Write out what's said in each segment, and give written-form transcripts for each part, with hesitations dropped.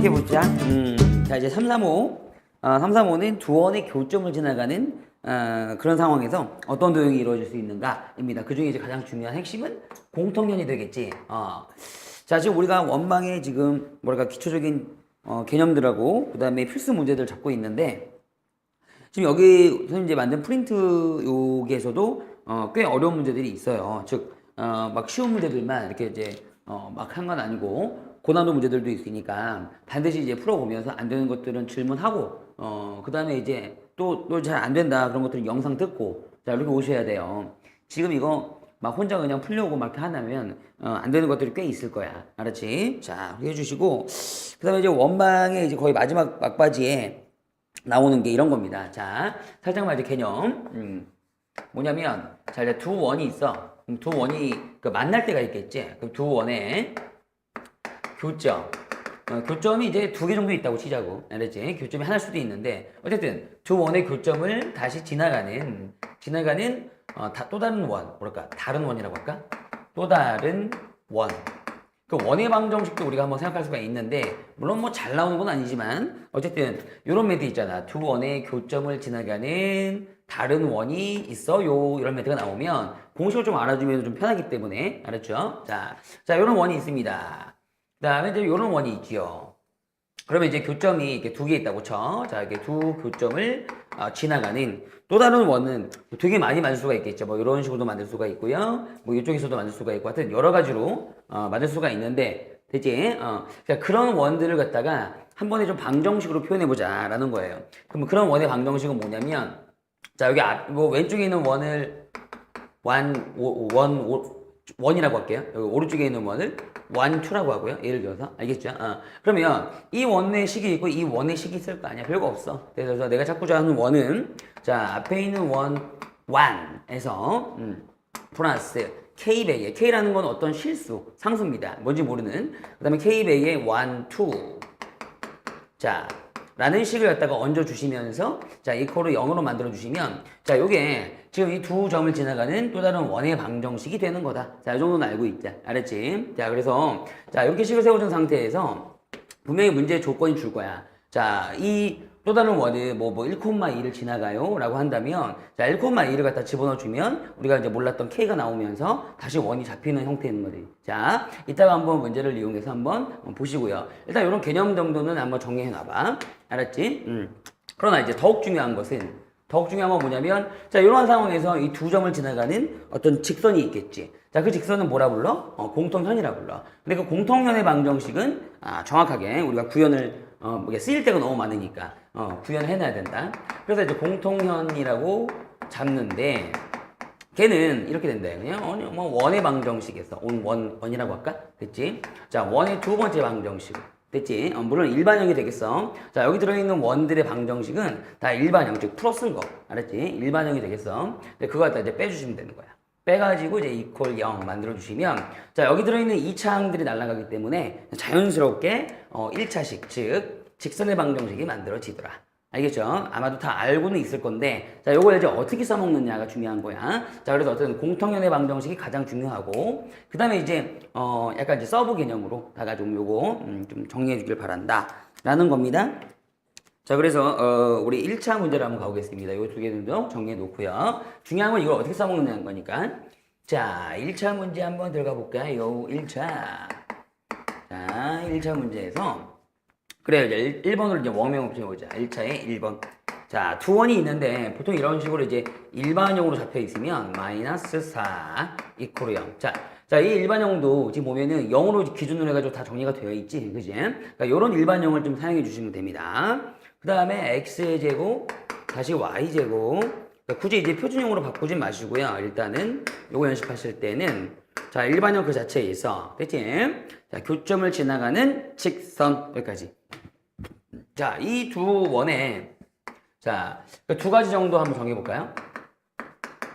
시작해보자. 자, 이제 335. 335는 두 원의 교점을 지나가는 그런 상황에서 어떤 도형이 이루어질 수 있는가입니다. 그 중에 이제 가장 중요한 핵심은 공통연이 되겠지. 자, 지금 우리가 원망의 지금 뭐랄까 기초적인 개념들하고 그 다음에 필수 문제들 잡고 있는데 지금 여기 선생님 이제 만든 프린트 요기에서도 꽤 어려운 문제들이 있어요. 즉, 막 쉬운 문제들만 이렇게 이제 막 한 건 아니고 고난도 문제들도 있으니까 반드시 이제 풀어보면서 안 되는 것들은 질문하고 그 다음에 이제 또 잘 안 된다 그런 것들은 영상 듣고 자 이렇게 오셔야 돼요. 지금 이거 막 혼자 그냥 풀려고 막 이렇게 하면 안 되는 것들이 꽤 있을 거야. 알았지? 자, 그렇게 해주시고 그 다음에 이제 원방의 이제 거의 마지막 막바지에 나오는 게 이런 겁니다. 자, 살짝만 이제 개념 뭐냐면 자 이제 두 원이 있어. 그럼 두 원이 그 만날 때가 있겠지. 그럼 두 원의 교점. 교점이 이제 두 개 정도 있다고 치자고. 알았지? 교점이 하나일 수도 있는데 어쨌든 두 원의 교점을 다시 지나가는 또 다른 원. 뭐랄까? 다른 원이라고 할까? 또 다른 원. 그 원의 방정식도 우리가 한번 생각할 수가 있는데 물론 뭐 잘 나오는 건 아니지만 어쨌든 요런 멘트 있잖아. 두 원의 교점을 지나가는 다른 원이 있어요. 이런 멘트가 나오면 공식을 좀 알아주면 좀 편하기 때문에 알았죠? 자, 요런 원이 있습니다. 그 다음에 이제 요런 원이 있지요. 그러면 이제 교점이 이렇게 두 개 있다고 쳐. 자, 이렇게 두 교점을 지나가는 또 다른 원은 되게 많이 만들 수가 있겠죠. 뭐 이런 식으로도 만들 수가 있고요. 뭐 이쪽에서도 만들 수가 있고 하여튼 여러 가지로 만들 수가 있는데 됐지? 그러니까 그런 원들을 갖다가 한 번에 좀 방정식으로 표현해 보자라는 거예요. 그럼 그런 원의 방정식은 뭐냐면 자, 여기 뭐 왼쪽에 있는 원을 원이라고 할게요. 여기 오른쪽에 있는 원을 원투라고 하고요. 예를 들어서 알겠죠? 그러면 이 원의 식이 있고 이 원의 식이 있을 거 아니야. 별거 없어. 그래서 내가 찾고자 하는 원은 자 앞에 있는 원에서 플러스 K배의 K라는 건 어떤 실수, 상수입니다. 뭔지 모르는. 그 다음에 K배의 원투 자 라는 식을 갖다가 얹어 주시면서 자 이코를 0으로 만들어 주시면 자 요게 지금 이 두 점을 지나가는 또 다른 원의 방정식이 되는 거다. 자 이 정도는 알고 있자. 알았지? 자 그래서 자 이렇게 식을 세워준 상태에서 분명히 문제의 조건이 줄 거야. 자 이 또 다른 원을 뭐 1,2를 지나가요 라고 한다면 자 1,2를 갖다 집어넣어 주면 우리가 이제 몰랐던 K가 나오면서 다시 원이 잡히는 형태인 거지. 자 이따가 한번 문제를 이용해서 한번 보시고요. 일단 이런 개념 정도는 한번 정리해 놔봐. 알았지? 그러나 이제 더욱 중요한 건 뭐냐면 자 이러한 상황에서 이 두 점을 지나가는 어떤 직선이 있겠지. 자 그 직선은 뭐라 불러? 공통현이라 불러. 근데 그 공통현의 방정식은 정확하게 우리가 구현을 쓰일 때가 너무 많으니까 구현해놔야 된다. 그래서 이제 공통현이라고 잡는데 걔는 이렇게 된다. 그냥 뭐 원의 방정식에서 원이라고 할까? 됐지? 자 원의 두 번째 방정식. 됐지? 물론 일반형이 되겠어. 자 여기 들어있는 원들의 방정식은 다 일반형, 즉 풀어쓴 거. 알았지? 일반형이 되겠어. 그거 갖다 이제 빼주시면 되는 거야. 빼가지고 이제 이퀄 0 만들어주시면 자 여기 들어있는 2차 항들이 날아가기 때문에 자연스럽게 1차식, 즉 직선의 방정식이 만들어지더라. 알겠죠? 아마도 다 알고는 있을 건데 자 요걸 이제 어떻게 써먹느냐가 중요한 거야. 자 그래서 어떤 공통연의 방정식이 가장 중요하고 그 다음에 이제 약간 이제 서브 개념으로 다가 좀 요거 좀 정리해 주길 바란다 라는 겁니다. 자 그래서 우리 1차 문제를 한번 가보겠습니다. 요 두 개도 정리해 놓고요. 중요한 건 이걸 어떻게 써먹느냐는 거니까 자 1차 문제 한번 들어가 볼까요? 1차 자 1차 문제에서 그래요. 이제 1번으로 이제 원명을 해보자. 1차에 1번. 자, 두 원이 있는데 보통 이런 식으로 이제 일반형으로 잡혀 있으면 마이너스 4 이퀄 0. 자, 이 일반형도 지금 보면은 0으로 기준으로 해가지고 다 정리가 되어 있지. 그지? 그러니까 이런 일반형을 좀 사용해 주시면 됩니다. 그 다음에 x의 제곱 다시 y 제곱. 그러니까 굳이 이제 표준형으로 바꾸진 마시고요. 일단은 요거 연습하실 때는 자, 일반형 그 자체에 있어. 됐지? 자, 교점을 지나가는 직선. 여기까지. 자, 이 두 원에 자, 두 가지 정도 한번 정해볼까요?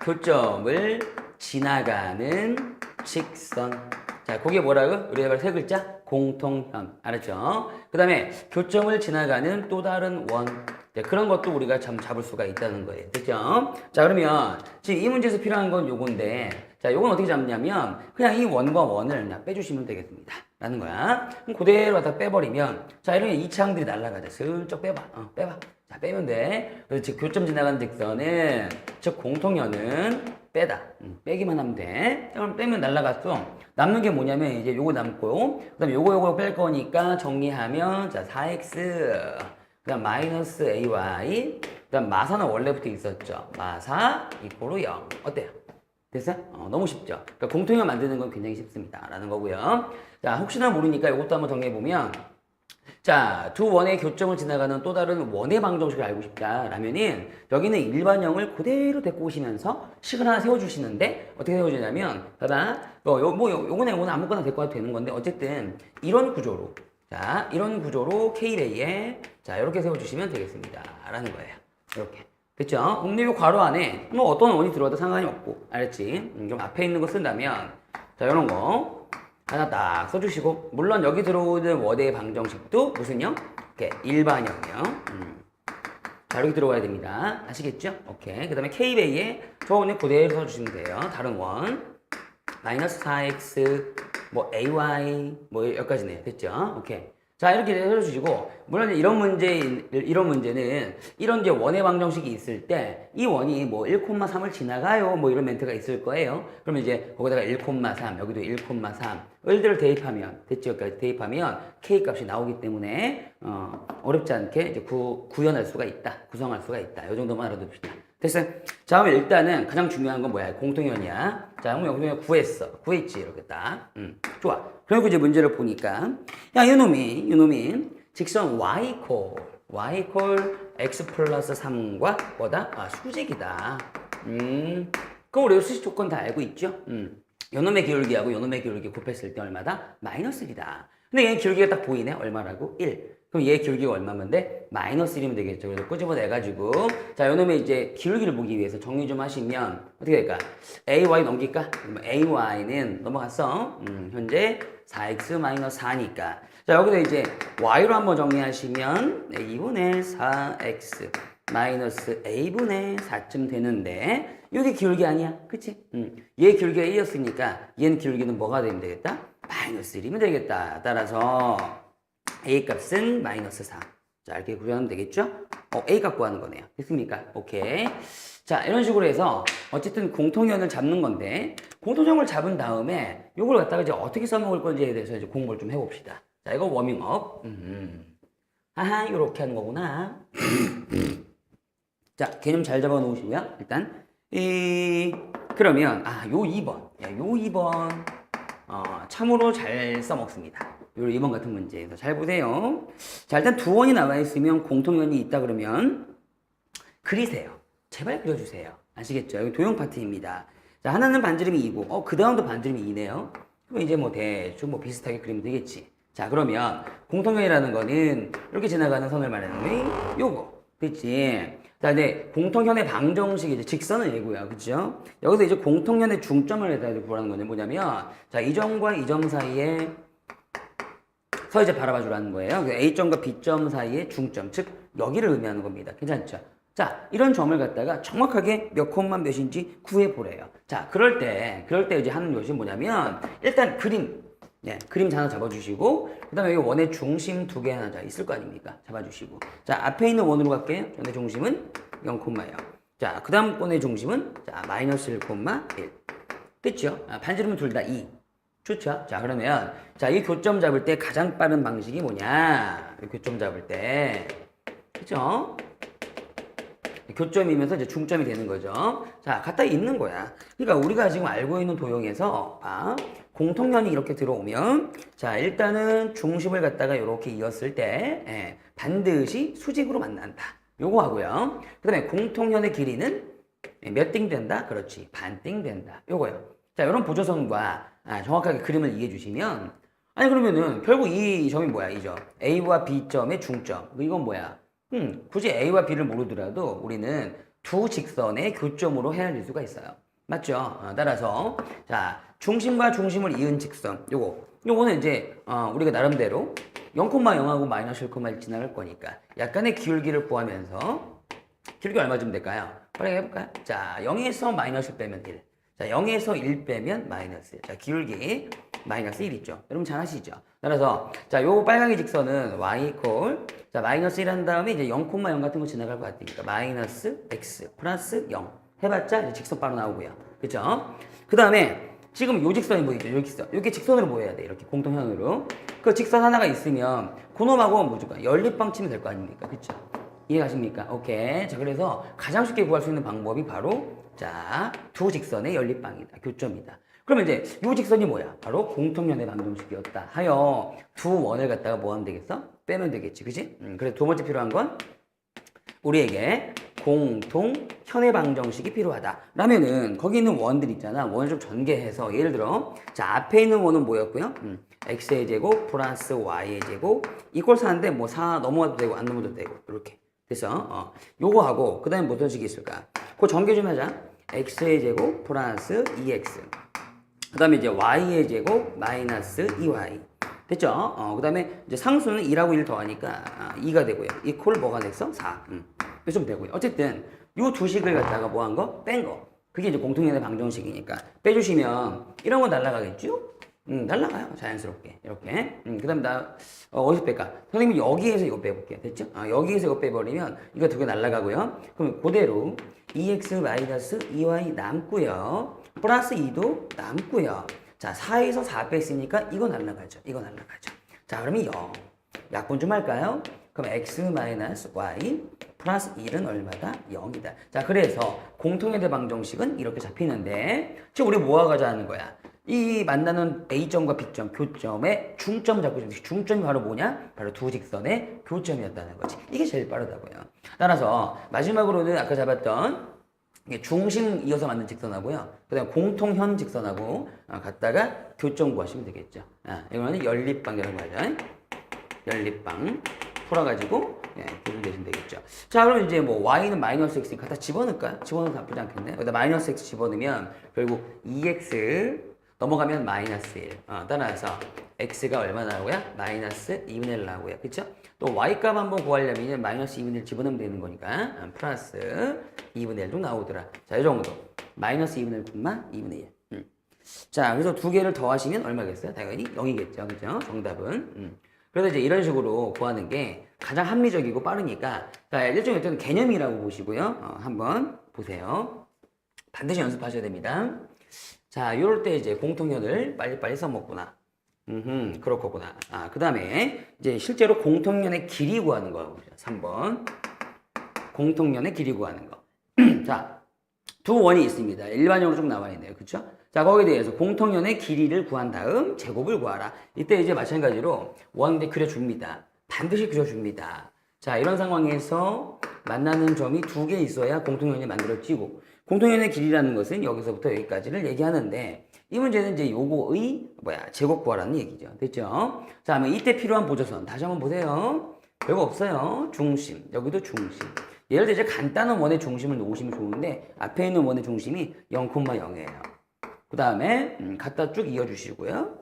교점을 지나가는 직선. 자, 그게 뭐라고? 우리가 세 글자? 공통현. 알았죠? 그 다음에 교점을 지나가는 또 다른 원. 네, 그런 것도 우리가 참 잡을 수가 있다는 거예요. 됐죠? 자, 그러면 지금 이 문제에서 필요한 건 요건데 자, 요건 어떻게 잡냐면 그냥 이 원과 원을 그냥 빼주시면 되겠습니다. 라는 거야. 그럼 그대로 갖다 빼버리면, 자, 이런 이차항들이 날아가자. 슬쩍 빼봐. 빼봐. 자, 빼면 돼. 그래서 즉, 교점 지나가는 직선은, 즉, 공통연은 빼다. 빼기만 하면 돼. 자, 그럼 빼면 날아갔어. 남는 게 뭐냐면, 이제 요거 남고, 그 다음에 요거 뺄 거니까 정리하면, 자, 4x, 그 다음 마이너스 ay, 그 다음 마사는 원래부터 있었죠. 마사 이코로 0. 어때요? 됐어요? 너무 쉽죠? 그러니까 공통연 만드는 건 굉장히 쉽습니다. 라는 거고요. 자, 혹시나 모르니까 이것도 한번 정리해보면, 자, 두 원의 교점을 지나가는 또 다른 원의 방정식을 알고 싶다. 라면은, 여기는 일반형을 그대로 데리고 오시면서 식을 하나 세워주시는데, 어떻게 세워주냐면, 봐봐. 요거는 아무거나 데리고 와도 되는 건데, 어쨌든, 이런 구조로. 자, 이런 구조로 K레이에, 자, 이렇게 세워주시면 되겠습니다. 라는 거예요. 이렇게. 됐죠? 근데 이 괄호 안에 뭐 어떤 원이 들어와도 상관이 없고, 알았지? 좀 앞에 있는 거 쓴다면, 자, 이런 거 하나 딱 써주시고, 물론 여기 들어오는 원의 방정식도 무슨요? 이렇게 일반형이요. 자, 이렇게 들어와야 됩니다. 아시겠죠? 오케이. 그 다음에 K베이에 저 원을 그대로 써주시면 돼요. 다른 원. 마이너스 4x, 뭐 ay, 뭐 여기까지네요. 됐죠? 오케이. 자, 이렇게 해주시고, 물론 이런 문제는, 이런 이제 원의 방정식이 있을 때, 이 원이 뭐 1,3을 지나가요. 뭐 이런 멘트가 있을 거예요. 그러면 이제 거기다가 1,3, 여기도 1,3, 을들을 대입하면, 됐죠? 여기까지 대입하면 K 값이 나오기 때문에, 어렵지 않게 이제 구현할 수가 있다. 구성할 수가 있다. 이 정도만 알아둡시다. 됐어요? 자, 그럼 일단은 가장 중요한 건 뭐야? 공통연이야. 자, 그럼 여기서 구했어. 구했지. 이렇게 딱. 좋아. 그리고 이제 문제를 보니까, 야, 이놈이, 직선 y 콜 x 플러스 3과 뭐다? 아, 수직이다. 그럼 우리 수직 조건 다 알고 있죠? 요놈의 기울기하고 요놈의 기울기 곱했을 때 얼마다? 마이너스 1이다. 근데 얘 기울기가 딱 보이네? 얼마라고? 1. 그럼 얘 기울기가 얼마면 돼? 마이너스 1이면 되겠죠. 그래서 끄집어내가지고, 자, 요놈의 이제 기울기를 보기 위해서 정리 좀 하시면, 어떻게 될까? AY 넘길까? 그러면 AY는 넘어갔어. 현재 4x 마이너스 4니까. 자, 여기서 이제 Y로 한번 정리하시면, 2분의 4x 마이너스 A분의 4쯤 되는데, 이게 기울기 아니야? 그치? 얘 기울기가 1이었으니까, 얘는 기울기는 뭐가 되면 되겠다? 마이너스 1이면 되겠다. 따라서, A 값은 마이너스 4. 자, 이렇게 구현하면 되겠죠? A 값 구하는 거네요. 됐습니까? 오케이. 자, 이런 식으로 해서 어쨌든 공통연을 잡는 건데, 공통점을 잡은 다음에 이걸 갖다가 이제 어떻게 써먹을 건지에 대해서 이제 공부를 좀 해봅시다. 자, 이거 워밍업. 아하, 이렇게 하는 거구나. 자, 개념 잘 잡아 놓으시고요. 일단, 그러면, 요 2번. 야, 요 2번. 참으로 잘 써먹습니다. 요 2번 같은 문제에서 잘 보세요. 자, 일단 두 원이 나와 있으면 공통연이 있다 그러면 그리세요. 제발 그려주세요. 아시겠죠? 여기 도형 파트입니다. 자, 하나는 반지름이 2고, 그 다음도 반지름이 2네요. 그럼 이제 뭐 대충 뭐 비슷하게 그리면 되겠지. 자, 그러면 공통연이라는 거는 이렇게 지나가는 선을 말하는 게 요거. 됐지? 자, 근데 공통현의 방정식이 이제 직선은 얘고요. 그죠? 여기서 이제 공통현의 중점을 해서 구하는 거는 뭐냐면, 자, 이 점과 이 점 사이에 서 이제 바라봐 주라는 거예요. A점과 B점 사이의 중점, 즉, 여기를 의미하는 겁니다. 괜찮죠? 자, 이런 점을 갖다가 정확하게 몇 콤마 몇인지 구해보래요. 자, 그럴 때 이제 하는 것이 뭐냐면, 일단 그림 하나 잡아주시고, 그 다음에 여기 원의 중심 두 개 하나 있을 거 아닙니까? 잡아주시고. 자, 앞에 있는 원으로 갈게요. 원의 중심은 0,0. 자, 그 다음 원의 중심은, 자, 마이너스 1,1. 됐죠? 반지름은 둘 다 2. 좋죠? 자, 그러면, 자, 이 교점 잡을 때 가장 빠른 방식이 뭐냐? 이 교점 잡을 때. 그죠? 교점이면서 이제 중점이 되는 거죠. 자, 갖다 있는 거야. 그러니까 우리가 지금 알고 있는 도형에서, 공통연이 이렇게 들어오면, 자, 일단은 중심을 갖다가 이렇게 이었을 때, 반드시 수직으로 만난다. 요거 하고요. 그 다음에 공통연의 길이는 몇 띵 된다? 그렇지. 반띵 된다. 요거요. 자, 이런 보조선과 정확하게 그림을 이해해 주시면, 아니, 그러면은, 결국 이 점이 뭐야? 이 점. A와 B점의 중점. 이건 뭐야? 굳이 A와 B를 모르더라도 우리는 두 직선의 교점으로 헤아릴 수가 있어요. 맞죠? 따라서, 자, 중심과 중심을 이은 직선. 요거는 이제, 우리가 나름대로 0,0하고 마이너스 1,1 지나갈 거니까 약간의 기울기를 구하면서, 기울기 얼마쯤 될까요? 빨리 해볼까요? 자, 0에서 마이너스 빼면 1. 자, 0에서 1 빼면 마이너스 1. 자, 기울기 마이너스 1 있죠. 여러분 잘 아시죠? 따라서 자, 요 빨강이 직선은 y 이퀄 자, 마이너스 1 한 다음에 이제 0, 0 같은 거 지나갈 것 같으니까 마이너스 x 플러스 0 해봤자 이제 직선 바로 나오고요. 그쵸? 그 다음에 지금 요 직선이 보이죠? 요 직선. 이렇게 직선으로 보여야 돼. 이렇게 공통현으로. 그 직선 하나가 있으면 그놈하고 무조건 연립방 치면 될 거 아닙니까? 그쵸? 이해가십니까? 오케이. 자, 그래서 가장 쉽게 구할 수 있는 방법이 바로 자, 두 직선의 연립방이다. 교점이다. 그러면 이제 요 직선이 뭐야? 바로 공통연의 방정식이었다 하여 두 원을 갖다가 뭐 하면 되겠어? 빼면 되겠지. 그치? 그래서 두 번째 필요한 건 우리에게 공통 현의 방정식이 필요하다. 라면은 거기 있는 원들 있잖아. 원을 좀 전개해서 예를 들어 자, 앞에 있는 원은 뭐였고요? x의 제곱 플러스 y의 제곱 이퀄 4인데 뭐 4 넘어가도 되고 안 넘어도 되고 이렇게 됐어. 요거 하고 그 다음에 무슨 식이 있을까? 그거 전개 좀 하자. x의 제곱 플러스 2x 그 다음에 이제 y의 제곱 마이너스 2y 됐죠? 그 다음에 이제 상수는 2라고 1 더하니까 2가 되고요. 이퀄 뭐가 됐어? 4. 이렇게 좀 되고요. 어쨌든 요 두 식을 갖다가 뭐 한 거? 뺀 거. 그게 이제 공통연의 방정식이니까 빼주시면 이런 거 날라가겠죠? 날라가요. 자연스럽게. 이렇게. 그 다음에 어디서 뺄까? 선생님이 여기에서 이거 빼볼게요. 됐죠? 여기에서 이거 빼버리면 이거 두 개 날라가고요. 그럼 그대로 2x 마이너스 2y 남고요. 플러스 2도 남고요. 자, 4에서 4 뺐으니까 이거 날라가죠. 이거 날라가죠. 자, 그러면 0. 약분 좀 할까요? 그럼 x 마이너스 y 플러스 1은 얼마다? 0이다. 자, 그래서 공통연의 방정식은 이렇게 잡히는데 지금 우리 뭐 하자는 거야? 이 만나는 A점과 B점, 교점의 중점 잡고 있는 중점이 바로 뭐냐? 바로 두 직선의 교점이었다는 거지. 이게 제일 빠르다고요. 따라서 마지막으로는 아까 잡았던 중심 이어서 만든 직선하고요. 그 다음에 공통현 직선하고 갖다가 교점 구하시면 되겠죠. 이거는 연립방이라고 하죠. 연립방 풀어가지고 구분되시면 되겠죠. 자, 그럼 이제 뭐 y는 마이너스 x 갖다 집어넣을까요? 집어넣어도 나쁘지 않겠네. 여기다 마이너스 x 집어넣으면 결국 2x 넘어가면 마이너스 1. 따라서 x가 얼마 나오고요? 마이너스 2분의 1 나오고요. 그쵸? 또 y값 한번 구하려면 마이너스 2분의 1 집어넣으면 되는 거니까 플러스 2분의 1도 나오더라. 자, 이 정도. 마이너스 2분의 1, 2분의 1. 자, 그래서 두 개를 더하시면 얼마겠어요? 당연히 0이겠죠. 그죠? 정답은. 그래서 이제 이런 식으로 구하는 게 가장 합리적이고 빠르니까 자, 일종의 어떤 개념이라고 보시고요. 한번 보세요. 반드시 연습하셔야 됩니다. 자, 이럴 때 이제 공통연을 빨리빨리 써먹구나. 그렇구나. 그 다음에 이제 실제로 공통연의 길이 구하는 거. 3번. 공통연의 길이 구하는 거. 자, 두 원이 있습니다. 일반적으로 좀 나와 있네요. 그쵸? 자, 거기에 대해서 공통연의 길이를 구한 다음 제곱을 구하라. 이때 이제 마찬가지로 원인데 그려줍니다. 반드시 그려줍니다. 자, 이런 상황에서 만나는 점이 두 개 있어야 공통연이 만들어지고 공통연의 길이라는 것은 여기서부터 여기까지를 얘기하는데 이 문제는 이제 요거의 제곱 구하라는 얘기죠. 됐죠? 자, 그러면 이때 필요한 보조선 다시 한번 보세요. 별거 없어요. 중심. 여기도 중심. 예를 들어 이제 간단한 원의 중심을 놓으시면 좋은데 앞에 있는 원의 중심이 0,0이에요. 그 다음에 갖다 쭉 이어주시고요.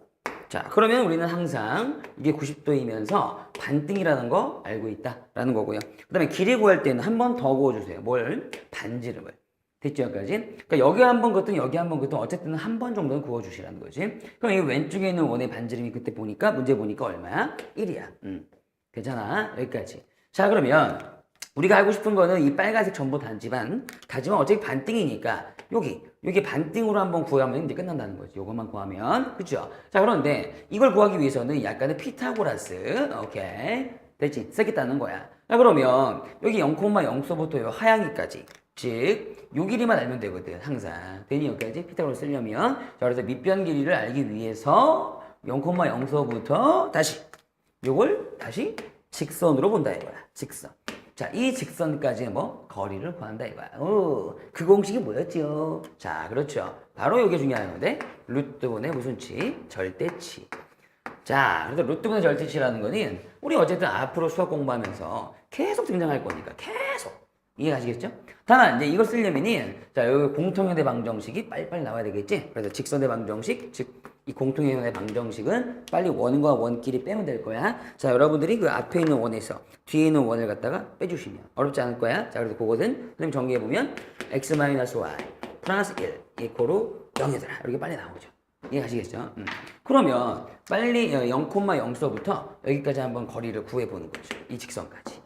자, 그러면 우리는 항상 이게 90도이면서 반등이라는 거 알고 있다라는 거고요. 그 다음에 길이 구할 때는 한 번 더 구워주세요. 뭘? 반지름을. 됐죠? 여기까지? 그러니까 여기 한 번 긋든 여기 한 번 긋든 어쨌든 한 번 정도는 구워주시라는 거지. 그럼 이 왼쪽에 있는 원의 반지름이 그때 보니까 문제 보니까 얼마야? 1이야. 괜찮아? 여기까지. 자, 그러면 우리가 알고 싶은 거는 이 빨간색 전부 단지만 어차피 반띵이니까 여기 반띵으로 한번 구하면 이제 끝난다는 거지. 요것만 구하면. 그죠? 자, 그런데 이걸 구하기 위해서는 약간의 피타고라스. 오케이. 됐지? 쓰겠다는 거야. 자, 그러면 여기 0,0서부터 요 하향이까지. 즉, 요 길이만 알면 되거든. 항상. 되니 여기까지 피타고라스 쓰려면. 자, 그래서 밑변 길이를 알기 위해서 0,0서부터 요걸 다시 직선으로 본다 이거야. 직선. 자, 이 직선까지 거리를 구한다 이거야. 그 공식이 뭐였죠? 자, 그렇죠. 바로 이게 중요한 건데, 루트분의 무슨 치? 절대치. 자, 그래서 루트분의 절대치라는 거는 우리 어쨌든 앞으로 수학 공부하면서 계속 등장할 거니까 계속. 이해가시겠죠? 다만 이제 이걸 쓰려면은 자, 여기 공통연의 방정식이 빨리빨리 나와야 되겠지? 그래서 직선의 방정식, 즉 이 공통연의 방정식은 빨리 원과 원끼리 빼면 될 거야. 자, 여러분들이 그 앞에 있는 원에서 뒤에 있는 원을 갖다가 빼주시면 어렵지 않을 거야. 자, 그래서 그것은 선생님 정리해보면 x-y 플러스 1 이코로 0이더라. 이렇게 빨리 나오죠. 이해가시겠죠? 그러면 빨리 0,0서부터 여기까지 한번 거리를 구해보는 거죠. 이 직선까지.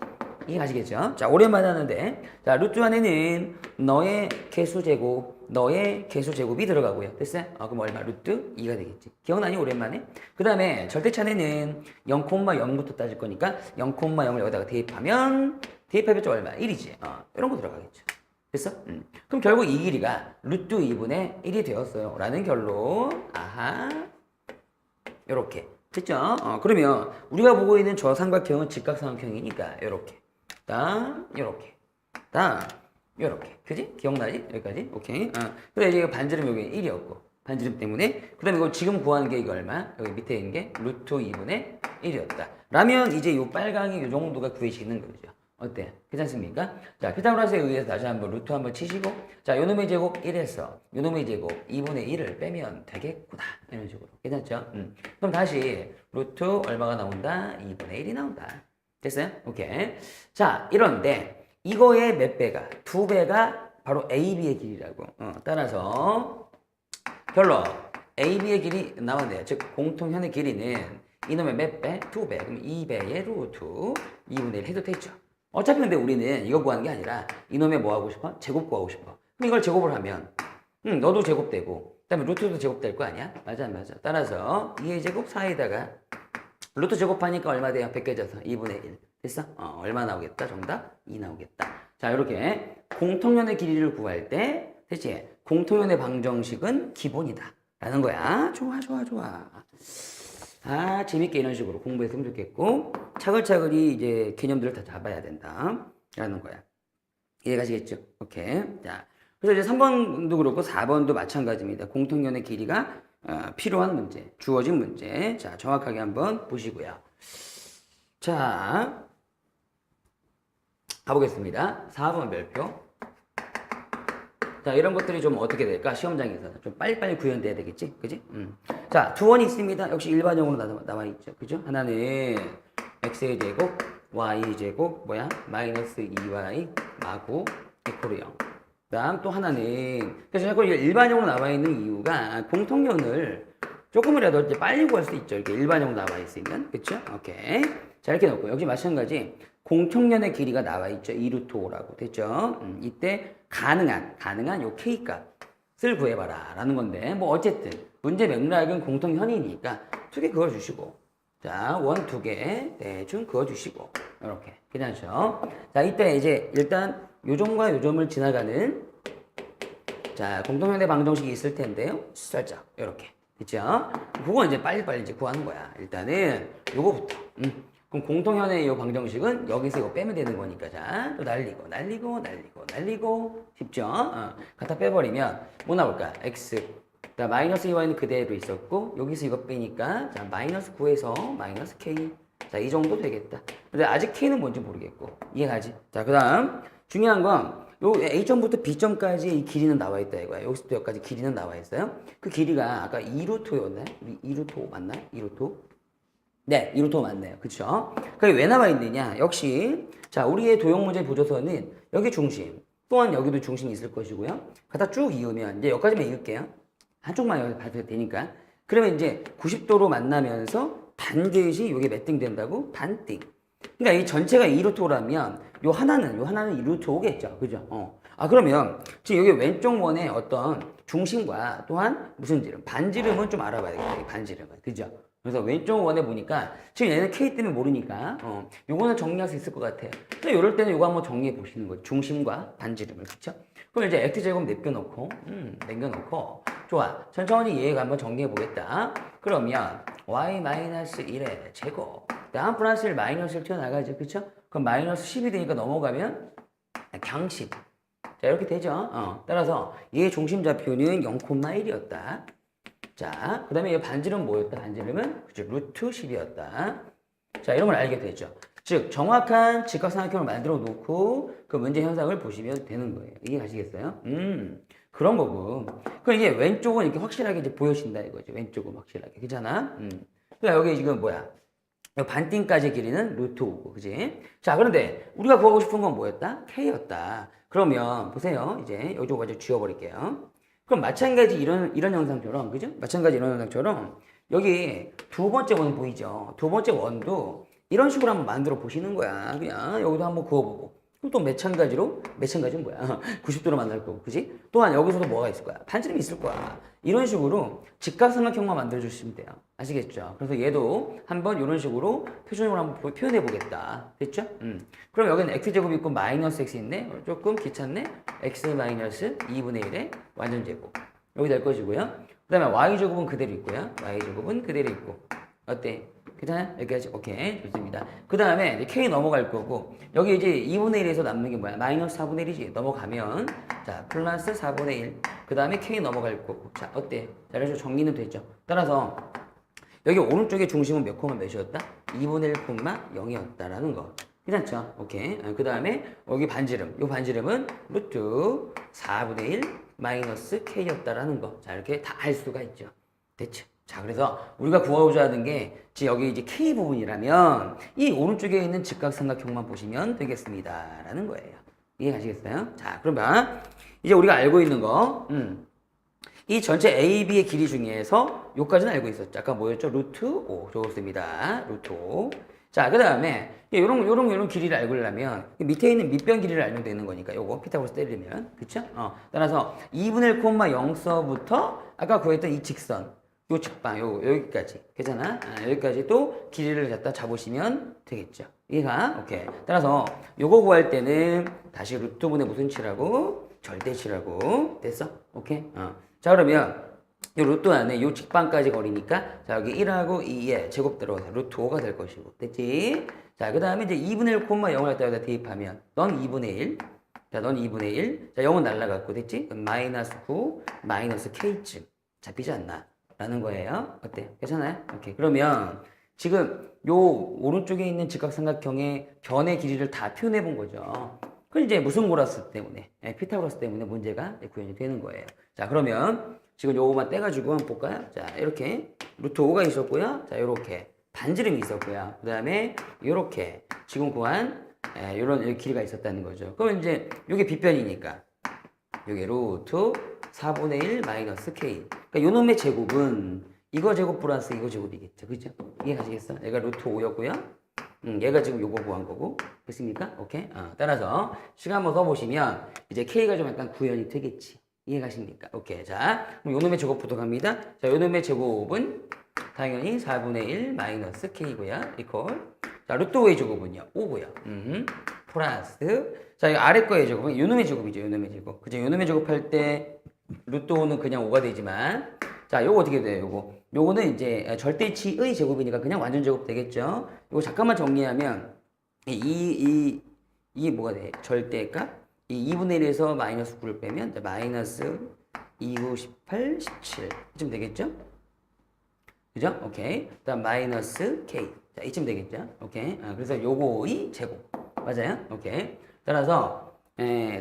이해가시겠죠? 자, 오랜만에 하는데, 자, 루트 안에는 너의 개수제곱, 너의 개수제곱이 들어가고요. 됐어요? 그럼 얼마? 루트 2가 되겠지. 기억나니? 오랜만에? 그 다음에 절대차례는 0,0부터 따질 거니까 0,0을 여기다가 대입하면 좀 얼마? 1이지. 이런 거 들어가겠죠. 됐어? 그럼 결국 이 길이가 루트 2분의 1이 되었어요. 라는 결론. 아하. 요렇게. 됐죠? 그러면 우리가 보고 있는 저 삼각형은 직각삼각형이니까 요렇게. 요렇게. 요렇게. 그지? 기억나지? 여기까지? 오케이. 그래, 이제 반지름 여기 1이었고. 반지름 때문에. 그 다음에 이거 지금 구하는 게 이거 얼마? 여기 밑에 있는 게 루트 2분의 1이었다. 라면 이제 요 빨강이 요 정도가 구해지는 거죠. 어때? 괜찮습니까? 자, 피타고라스에 의해서 다시 한번 루트 한번 치시고, 자, 요놈의 제곱 1에서 요놈의 제곱 2분의 1을 빼면 되겠구나. 이런 식으로. 괜찮죠? 그럼 다시 루트 얼마가 나온다? 2분의 1이 나온다. 됐어요? 오케이. 자, 이런데 이거의 몇 배가? 2배가 바로 AB의 길이라고. 따라서 결론. AB의 길이 나왔네요. 즉, 공통현의 길이는 이놈의 몇 배? 2배. 그럼 2배의 루트 2분의 1 해도 되죠. 어차피 근데 우리는 이거 구하는 게 아니라 이놈의 뭐 하고 싶어? 제곱 구하고 싶어. 그럼 이걸 제곱을 하면 너도 제곱되고 그 다음에 루트도 제곱될 거 아니야? 맞아. 따라서 2의 제곱 4에다가 루트 제곱하니까 얼마 돼요? 100 깨져서 2분의 1. 됐어? 얼마 나오겠다? 정답? 2 나오겠다. 자, 이렇게 공통연의 길이를 구할 때 대체 공통연의 방정식은 기본이다. 라는 거야. 좋아. 재밌게 이런 식으로 공부했으면 좋겠고, 차근차근히 이제 개념들을 다 잡아야 된다. 라는 거야. 이해가시겠죠? 오케이. 자, 그래서 이제 3번도 그렇고 4번도 마찬가지입니다. 공통연의 길이가 필요한 문제, 주어진 문제. 자, 정확하게 한번 보시고요. 자, 가보겠습니다. 4번 별표. 자, 이런 것들이 좀 어떻게 될까? 시험장에서 좀 빨리빨리 구현돼야 되겠지? 그지? 자, 두 원이 있습니다. 역시 일반형으로 나와 있죠. 그죠? 하나는 x의 제곱, y 제곱, 마이너스 2y, 마구, equal 0. 다음 또 하나는, 그래서 자꾸 일반형으로 나와 있는 이유가 공통연을 조금이라도 이제 빨리 구할 수 있죠. 이렇게 일반형으로 나와 있으면. 그쵸? 오케이. 자, 이렇게 놓고, 여기 마찬가지. 공통연의 길이가 나와 있죠. 2루트 5라고. 됐죠? 이때 가능한 요 k 값을 구해봐라. 라는 건데, 뭐, 어쨌든, 문제 맥락은 공통현이니까, 2개 그어주시고, 자, 원 2개, 대충 그어주시고, 이렇게. 괜찮죠? 자, 이때 이제, 일단, 요점과 요점을 지나가는, 자, 공통현의 방정식이 있을 텐데요. 살짝, 이렇게. 그쵸? 그거 이제 빨리빨리 이제 구하는 거야. 일단은, 요거부터. 그럼 공통현의 이 방정식은 여기서 이거 빼면 되는 거니까. 자, 또 날리고. 쉽죠? 갖다 빼버리면, 뭐 나올까? x. 자, 마이너스 2y는 그대로 있었고, 여기서 이거 빼니까, 자, 마이너스 9에서 마이너스 k. 자, 이 정도 되겠다. 근데 아직 k는 뭔지 모르겠고. 이해가지? 자, 그 다음, 중요한 건, 요 A점부터 B점까지 이 길이는 나와 있다 이거야. 여기서부터 여기까지 길이는 나와 있어요. 그 길이가 아까 2루트였나요? 2루트 5 맞나요? 2루트 5? 네, 2루트 5 맞네요. 그쵸? 그게 왜 나와 있느냐? 역시, 자, 우리의 도형문제 보조서는 여기 중심, 또한 여기도 중심이 있을 것이고요. 갖다 쭉 이으면, 이제 여기까지만 이을게요. 한쪽만 여기 봐도 되니까. 그러면 이제 90도로 만나면서 반드시 이게 몇 등 된다고? 반띵. 그러니까 이 전체가 2루트 5라면 요 하나는 2루트 5겠죠. 그죠? 그러면 지금 여기 왼쪽 원의 어떤 중심과 또한 무슨 지름? 반지름은 좀 알아봐야 되겠다. 반지름은. 그죠? 그래서 왼쪽 원에 보니까 지금 얘는 K 때문에 모르니까 요거는 정리할 수 있을 것 같아요. 그래서 이럴 때는 요거 한번 정리해 보시는 거죠. 중심과 반지름을. 그쵸? 그럼 이제 X제곱 남겨놓고 좋아. 천천히 얘가 한번 정리해 보겠다. 그러면 Y-1의 제곱 다음 플러스 1 마이너스 1 튀어나가죠. 그쵸? 그럼 마이너스 10이 되니까 넘어가면 그냥 10. 자, 이렇게 되죠. 따라서 얘의 중심 좌표는 0,1이었다. 자, 그 다음에 이 반지름은 뭐였다? 반지름은 그죠? 루트 10이었다. 자, 이런 걸 알게 되죠. 즉, 정확한 직각삼각형을 만들어 놓고 그 문제 현상을 보시면 되는 거예요. 이해가시겠어요? 그런 거고. 그럼 이제 왼쪽은 이렇게 확실하게 이제 보여진다 이거죠. 왼쪽은 확실하게. 그잖아? 그러니까 여기 지금 뭐야? 반띵까지 길이는 루트 5고, 그지? 자, 그런데 우리가 구하고 싶은 건 뭐였다? K였다. 그러면 보세요. 이제 요거 먼저 지워버릴게요. 그럼 마찬가지 이런 형상처럼, 그죠? 마찬가지 이런 형상처럼 여기 두 번째 원 보이죠? 두 번째 원도 이런 식으로 한번 만들어 보시는 거야. 그냥 여기도 한번 그어보고. 그럼 또 마찬가지는 뭐야? 90도로 만들 거고, 그지? 또한 여기서도 뭐가 있을 거야? 반지름이 있을 거야. 이런 식으로 직각삼각형만 만들어 주시면 돼요. 아시겠죠? 그래서 얘도 한번 이런 식으로 표준으로 한번 표현해 보겠다. 됐죠? 그럼 여기는 x제곱이 있고 마이너스 x 있네? 조금 귀찮네? x 마이너스 2분의 1의 완전 제곱. 여기 될 것이고요. 그 다음에 y제곱은 그대로 있고요. y제곱은 그대로 있고. 어때? 괜찮아요? 여기까지? 오케이. 좋습니다. 그 다음에 k 넘어갈 거고, 여기 이제 2분의 1에서 남는 게 뭐야? 마이너스 4분의 1이지. 넘어가면, 자, 플러스 4분의 1. 그 다음에 k 넘어갈 거고. 자, 어때? 자, 이런 식으로 정리는 됐죠? 따라서, 여기 오른쪽의 중심은 몇 콤마 몇이었다? 2분의 1 콤마 0이었다라는 거. 괜찮죠? 오케이. 그 다음에, 여기 반지름. 이 반지름은 루트 4분의 1 마이너스 k였다라는 거. 자, 이렇게 다 알 수가 있죠. 됐죠? 자, 그래서 우리가 구하고자 하는 게 여기 이제 K 부분이라면 이 오른쪽에 있는 직각삼각형만 보시면 되겠습니다. 라는 거예요. 이해가시겠어요? 자, 그러면 이제 우리가 알고 있는 거, 이 전체 AB의 길이 중에서 요까지는 알고 있었죠. 아까 뭐였죠? 루트 5. 좋습니다. 루트 5. 자, 그 다음에 요런 길이를 알고려면 밑에 있는 밑변 길이를 알면 되는 거니까 요거 피타고라스 때리면, 그쵸? 따라서 2분의 1, 0서부터 아까 구했던 이 직선 요 직방, 여기까지. 괜찮아? 여기까지 또 길이를 갖다 잡으시면 되겠죠. 이해가? 오케이. 따라서 요거 구할 때는 다시 루트분의 무슨 치라고? 절대치라고. 됐어? 오케이? 자, 그러면 요 루트 안에 요 직방까지 거리니까 자, 여기 1하고 2의 제곱 들어가서 루트 5가 될 것이고. 됐지? 자, 그 다음에 이제 2분의 1, 0을 갖다 여기다 대입하면 넌 2분의 1. 자, 넌 2분의 1. 자, 0은 날라갔고. 됐지? 마이너스 9, 마이너스 K쯤. 잡히지 않나? 라는 거예요. 어때요? 괜찮아요? 오케이. 그러면 지금 요 오른쪽에 있는 직각삼각형의 변의 길이를 다 표현해 본 거죠. 그럼 이제 무슨 고라스 때문에, 피타고라스 때문에 문제가 구현이 되는 거예요. 자, 그러면 지금 요거만 떼가지고 한번 볼까요? 자, 이렇게 루트 5가 있었고요. 자, 요렇게 반지름이 있었고요. 그 다음에 요렇게 지금 구한 요런 길이가 있었다는 거죠. 그럼 이제 요게 빗변이니까 요게 루트 4분의 1 마이너스 k. 그러니까 요놈의 제곱은 이거 제곱 플러스 이거 제곱이겠죠. 그죠? 이해가시겠어? 얘가 루트 5였고요. 얘가 지금 요거 구한 거고. 됐습니까? 오케이. 따라서 시간 한번 써보시면 이제 k가 좀 약간 구현이 되겠지. 이해가십니까? 오케이. 자, 그럼 요놈의 제곱부터 갑니다. 자, 요놈의 제곱은 당연히 4분의 1 마이너스 k고요. 이퀄. 자, 루트 5의 제곱은요? 5고요. 플러스. 자, 이거 아래 거의 제곱은 요놈의 제곱이죠. 요놈의 제곱. 그죠? 요놈의 제곱할 때 루트 5는 그냥 5가 되지만, 자, 요거 어떻게 돼요? 요거는 이제 절대치의 제곱이니까 그냥 완전 제곱 되겠죠? 요거 잠깐만 정리하면, 이게 뭐가 돼? 절대값? 이 2분의 1에서 마이너스 9를 빼면, 자, 마이너스 2, 9, 18, 17. 이쯤 되겠죠? 그죠? 오케이. 그 다음 마이너스 K. 자, 이쯤 되겠죠? 오케이. 그래서 요거의 제곱. 맞아요? 오케이. 따라서,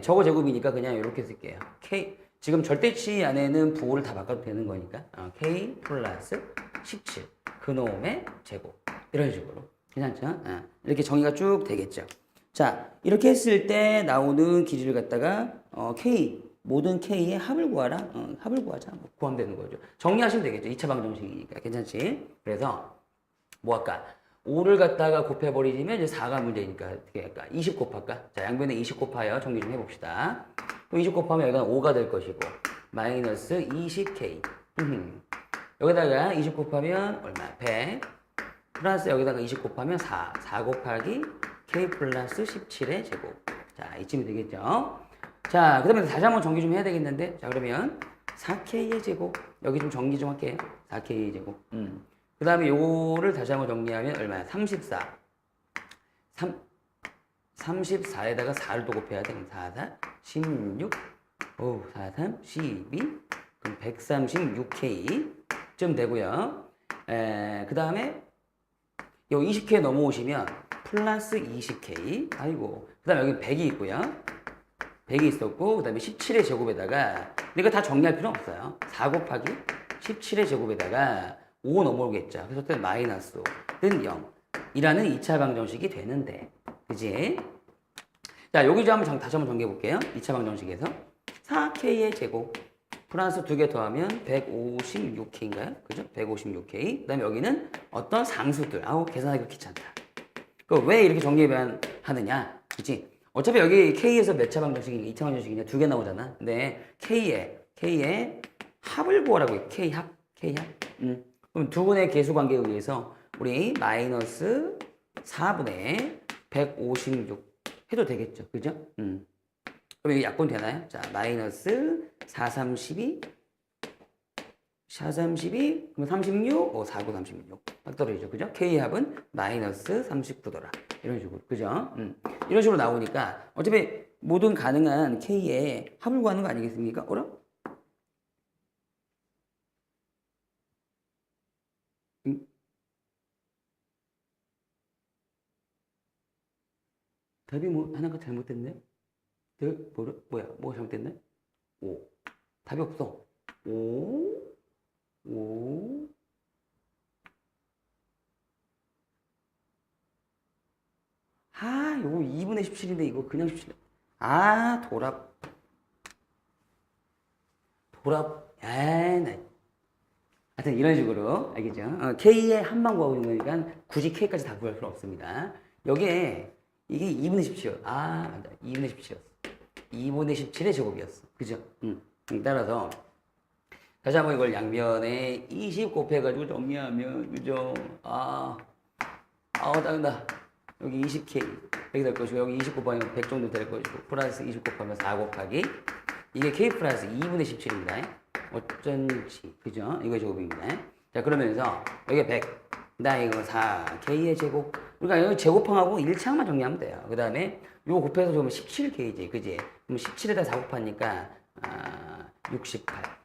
저거 제곱이니까 그냥 이렇게 쓸게요. K. 지금 절대치 안에는 부호를 다 바꿔도 되는 거니까 K 플러스 17 그놈의 제곱 이런 식으로 괜찮죠? 이렇게 정의가 쭉 되겠죠. 자, 이렇게 했을 때 나오는 길이를 갖다가 K 모든 K의 합을 구하라. 합을 구하자. 뭐 구하면 되는 거죠. 정리하시면 되겠죠. 2차 방정식이니까 괜찮지? 그래서 뭐 할까? 5를 갖다가 곱해버리면 이제 4가 문제니까 어떻게 할까? 20 곱할까? 자, 양변에 20 곱하여 정리 좀 해봅시다. 그럼 20 곱하면 여기가 5가 될 것이고 마이너스 20k 여기다가 20 곱하면 얼마? 100 플러스 여기다가 20 곱하면 4 곱하기 k 플러스 17의 제곱. 자, 이쯤이 되겠죠. 자, 그 다음에 다시 한번 정리 좀 해야 되겠는데, 자, 그러면 4k의 제곱 여기 좀 정리 좀 할게요. 4k의 제곱. 그 다음에 요거를 다시 한번 정리하면 얼마야? 34. 34에다가 4를 또 곱해야 돼. 그럼 4, 4, 16, 4, 3, 12. 그럼 136K쯤 되고요. 그 다음에 요 20K 넘어오시면 플러스 20K. 아이고. 그 다음에 여기 100이 있고요. 100이 있었고, 그 다음에 17의 제곱에다가, 이거 다 정리할 필요 없어요. 4 곱하기 17의 제곱에다가 5 넘어오겠죠. 그래서 또 마이너스 5는 0 이라는 2차 방정식이 되는데, 그지? 자, 여기 좀 다시 한번 정리해 볼게요. 2차 방정식에서 4K의 제곱 플러스 2개 더하면 156K인가요? 그죠? 156K. 그 다음에 여기는 어떤 상수들. 아우, 계산하기 귀찮다. 그 왜 이렇게 정리하느냐? 그치? 어차피 여기 K에서 몇 차 방정식이냐, 2차 방정식이냐, 두 개 나오잖아. 근데 K의 합을 구하라고 해. K합. 그럼 두 분의 계수 관계에 의해서 우리 마이너스 4분의 156 해도 되겠죠. 그죠? 그럼 여기 약분 되나요? 자, 마이너스 432, 그럼 36, 49, 36. 딱 떨어지죠. 그죠? K합은 마이너스 39더라. 이런 식으로. 그죠? 이런 식으로 나오니까 어차피 모든 가능한 K의 합을 구하는 거 아니겠습니까? 어라? 답이 뭐 하나가 잘못됐네? 뭐가 잘못됐네? 오. 답이 없어. 오. 아, 요거 2분의 17인데 이거 그냥 17. 아, 나. 하여튼 이런 식으로, 알겠죠? K의 한만 구하고 있는 거니까 굳이 K까지 다 구할 필요 없습니다. 여기에 이게 2분의 17이었어. 아, 맞다. 2분의 17이었어. 2분의 17의 제곱이었어. 그죠? 따라서 다시 한번 이걸 양변에 20 곱해가지고 정리하면, 그죠? 짜증나. 여기 20K 이렇게 될 것이고, 여기 20 곱하면 100 정도 될 것이고, 플러스 20 곱하면 4 곱하기 이게 K 플러스 2분의 17입니다. 어쩐지, 그죠? 이거 제곱입니다. 자, 그러면서 여기 100, 나 이거 4, K의 제곱. 그러니까 여기 제곱항하고 1차항만 정리하면 돼요. 그 다음에 요거 곱해서 보면 17K지, 그지? 그럼 17에다 4 곱하니까 68.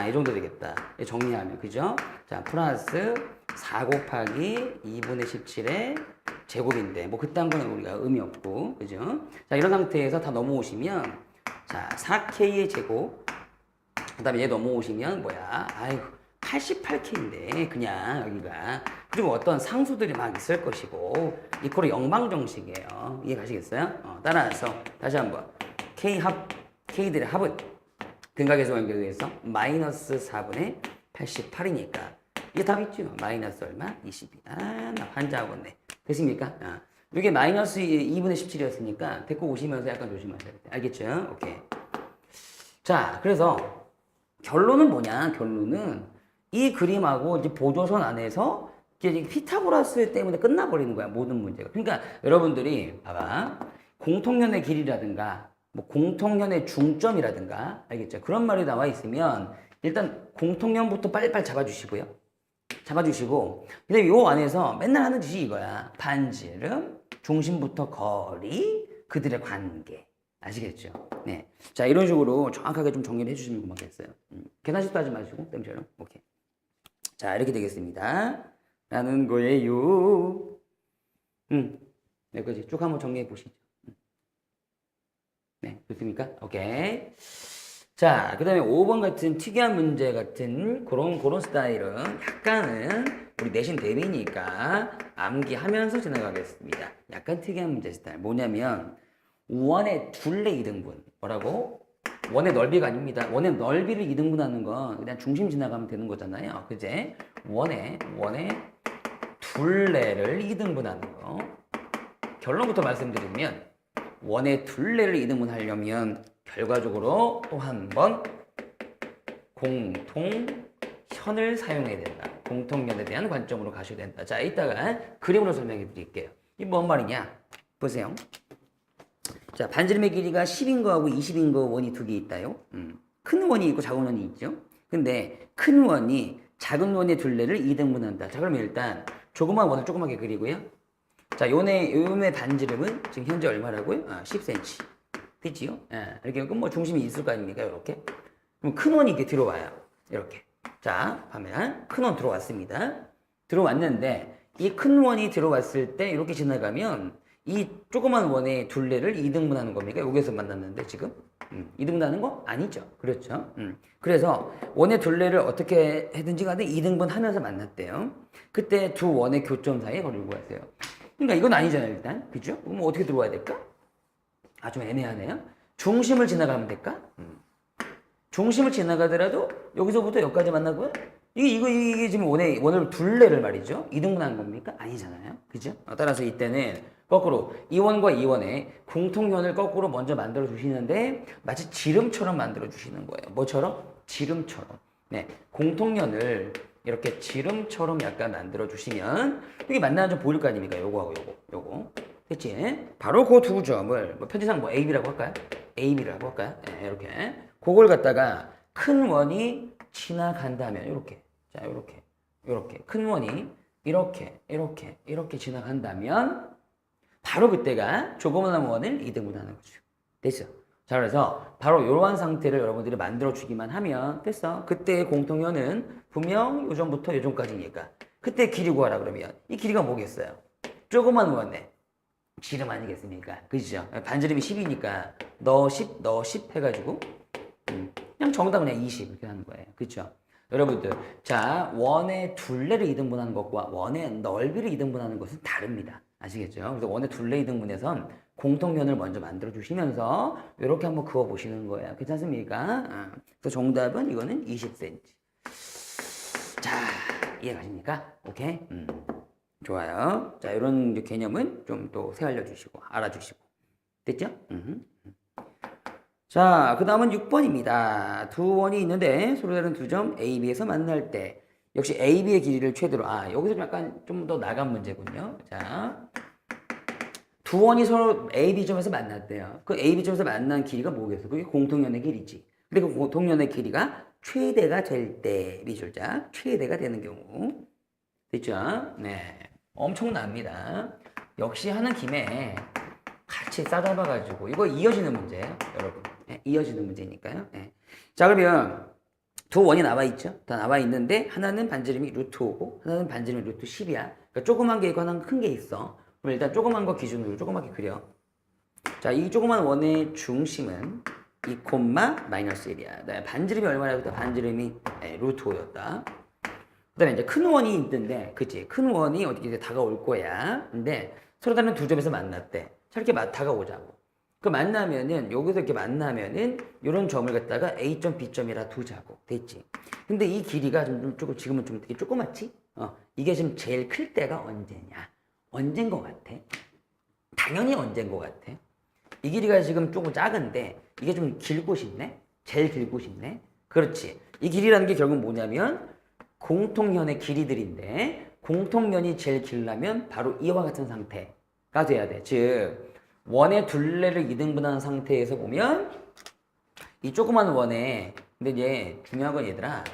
이 정도 되겠다. 정리하면, 그죠? 자, 플러스 4 곱하기 2분의 17의 제곱인데, 뭐 그딴 거는 우리가 의미 없고, 그죠? 자, 이런 상태에서 다 넘어오시면, 자, 4K의 제곱, 그 다음에 얘 넘어오시면, 아이고, 88K인데, 그냥 여기가. 그리고 어떤 상수들이 막 있을 것이고, 이코로 영방정식이에요. 이해 가시겠어요? 따라서, 다시 한번. K들의 합은, 근각에서 관계에 의해서, 마이너스 4분의 88이니까. 이게 답 있죠? 마이너스 얼마? 22. 나 환자하고네. 됐습니까? 이게 마이너스 2분의 17이었으니까, 데리고 오시면서 약간 조심하셔야 돼. 알겠죠? 오케이. 자, 그래서, 결론은 뭐냐? 결론은 이 그림하고 이제 보조선 안에서 이제 피타고라스 때문에 끝나버리는 거야. 모든 문제가. 그러니까 여러분들이 봐봐. 공통연의 길이라든가 뭐 공통연의 중점이라든가 알겠죠? 그런 말이 나와 있으면 일단 공통연부터 빨리빨리 잡아주시고요. 잡아주시고 근데 요 안에서 맨날 하는 짓이 이거야. 반지름, 중심부터 거리, 그들의 관계. 아시겠죠? 네. 자, 이런 식으로 정확하게 좀 정리를 해주시면 고맙겠어요. 계산식도 하지 마시고, 땜처럼. 오케이. 자, 이렇게 되겠습니다. 라는 거예요. 여기까지 쭉 한번 정리해 보시죠. 네, 좋습니까? 오케이. 자, 그 다음에 5번 같은 특이한 문제 같은 그런 스타일은 약간은 우리 내신 대비니까 암기하면서 지나가겠습니다. 약간 특이한 문제 스타일. 뭐냐면, 원의 둘레 이등분. 뭐라고? 원의 넓이가 아닙니다. 원의 넓이를 이등분하는 건 그냥 중심 지나가면 되는 거잖아요. 그제? 원의 둘레를 이등분하는 거. 결론부터 말씀드리면 원의 둘레를 이등분하려면 결과적으로 또 한 번 공통현을 사용해야 된다. 공통현에 대한 관점으로 가셔야 된다. 자, 이따가 그림으로 설명해 드릴게요. 이게 뭔 말이냐? 보세요. 자, 반지름의 길이가 10인 거하고 20인 거 원이 두 개 있다요. 큰 원이 있고 작은 원이 있죠. 근데 큰 원이 작은 원의 둘레를 2등분한다. 자, 그러면 일단 조그만 원을 조그맣게 그리고요. 자, 요네 반지름은 지금 현재 얼마라고요? 10cm. 됐지요? 이렇게 뭐 중심이 있을 거 아닙니까? 이렇게. 그럼 큰 원이 이렇게 들어와요. 이렇게. 자, 보면 큰 원 들어왔습니다. 들어왔는데 이 큰 원이 들어왔을 때 이렇게 지나가면 이 조그만 원의 둘레를 2등분하는 겁니까? 여기서 만났는데 지금 2등분하는 거 아니죠. 그렇죠. 그래서 원의 둘레를 어떻게 해든지 간에 2등분 하면서 만났대요. 그때 두 원의 교점 사이에 거리를 구하세요. 그러니까 이건 아니잖아요, 일단. 그죠? 그럼 어떻게 들어와야 될까? 좀 애매하네요. 중심을 지나가면 될까? 중심을 지나가더라도 여기서부터 여기까지 만나고요. 이게 지금 원을 둘레를 말이죠. 이등분한 겁니까? 아니잖아요. 그죠? 따라서 이때는 거꾸로 이 원과 이 원의 공통면을 거꾸로 먼저 만들어 주시는데 마치 지름처럼 만들어 주시는 거예요. 뭐처럼? 지름처럼. 네, 공통면을 이렇게 지름처럼 약간 만들어 주시면 여기 만나는 점 보일 거 아닙니까? 요거하고 요거. 됐지? 바로 그 두 점을 뭐 편지상 뭐 AB라고 할까요? AB라고 할까요? 네, 이렇게. 그걸 갖다가 큰 원이 지나간다면 이렇게. 자, 이렇게 큰 원이 이렇게 지나간다면 바로 그때가 조그마한 원을 이등분하는 거죠. 됐어. 자, 그래서 바로 이러한 상태를 여러분들이 만들어 주기만 하면 됐어. 그때의 공통면은 분명 요점부터 요점까지니까 그때 길이 구하라 그러면 이 길이가 뭐겠어요? 조그만 원의 지름 아니겠습니까? 그죠? 반지름이 10이니까 너 10 해가지고 그냥 정답은 그냥 20 이렇게 하는 거예요. 그쵸? 여러분들, 자, 원의 둘레를 이등분하는 것과 원의 넓이를 이등분하는 것은 다릅니다. 아시겠죠? 그래서 원의 둘레 이등분에선 공통면을 먼저 만들어 주시면서 이렇게 한번 그어 보시는 거예요. 괜찮습니까? 그래서 정답은 이거는 20cm. 자, 이해가십니까? 오케이? 좋아요. 자, 이런 개념은 좀 또 새알려 주시고 알아주시고 됐죠? 자, 그 다음은 6번입니다. 두 원이 있는데 서로 다른 두 점 A, B에서 만날 때 역시 A, B의 길이를 최대로 여기서 약간 좀 더 나간 문제군요. 자, 두 원이 서로 A, B 점에서 만났대요. 그 A, B 점에서 만난 길이가 뭐겠어? 그게 공통연의 길이지. 근데 그 공통연의 길이가 최대가 될 때, 미줄자 최대가 되는 경우 됐죠? 네, 엄청납니다. 역시 하는 김에 같이 싸잡아가지고 이거 이어지는 문제예요, 여러분. 네, 이어지는 문제니까요. 네. 자, 그러면 두 원이 나와 있죠. 다 나와 있는데 하나는 반지름이 루트 5고 하나는 반지름이 루트 10이야. 그러니까 조그만 게 있고 하나는 큰 게 있어. 그럼 일단 조그만 거 기준으로 조그맣게 그려. 자, 이 조그만 원의 중심은 2, 마이너스 1이야. 반지름이 얼마라고? 반지름이 루트 5였다. 그 다음에 이제 큰 원이 있는데, 그치? 큰 원이 어떻게 다가올 거야. 근데 서로 다른 두 점에서 만났대. 자, 이렇게 다가오자고. 그 만나면은, 여기서 이렇게 만나면은, 요런 점을 갖다가 A점, B점이라 두자고. 됐지? 근데 이 길이가 조금, 지금은 좀 되게 조그맣지? 이게 지금 제일 클 때가 언제냐? 언젠 것 같아? 당연히 언젠 것 같아? 이 길이가 지금 조금 작은데, 이게 좀 길고 싶네? 제일 길고 싶네? 그렇지. 이 길이라는 게 결국 뭐냐면, 공통면의 길이들인데, 공통면이 제일 길려면 바로 이와 같은 상태가 돼야 돼. 즉, 원의 둘레를 이등분하는 상태에서 보면 이 조그만 원에 근데 이제 중요한 건 얘들아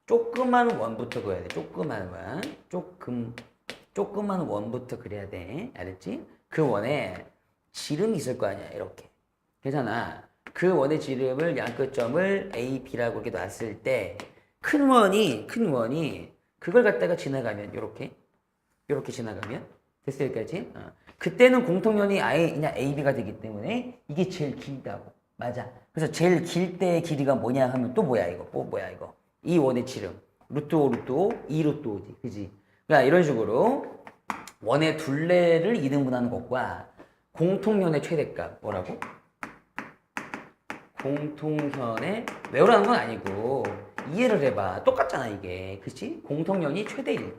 조그만 원부터 그려야 돼. 조그만 원 조그만 원부터 그려야 돼. 알았지? 그 원에 지름이 있을 거 아니야. 이렇게 괜찮아. 그 원의 지름을 양 끝점을 A, B라고 이렇게 놨을 때 큰 원이 그걸 갖다가 지나가면 이렇게 지나가면 됐어 여기까지? 그때는 공통면이 아예 그냥 AB가 되기 때문에 이게 제일 길다고. 맞아. 그래서 제일 길 때의 길이가 뭐냐 하면 또 뭐야 이거? 뭐야 이거? 이 원의 지름. 루트 5, 루트 5, 2 루트 5지. 그지? 그러니까 이런 식으로 원의 둘레를 이등분하는 것과 공통면의 최대값. 뭐라고? 공통면의 외우라는 건 아니고 이해를 해봐. 똑같잖아 이게. 그치? 공통면이 최대일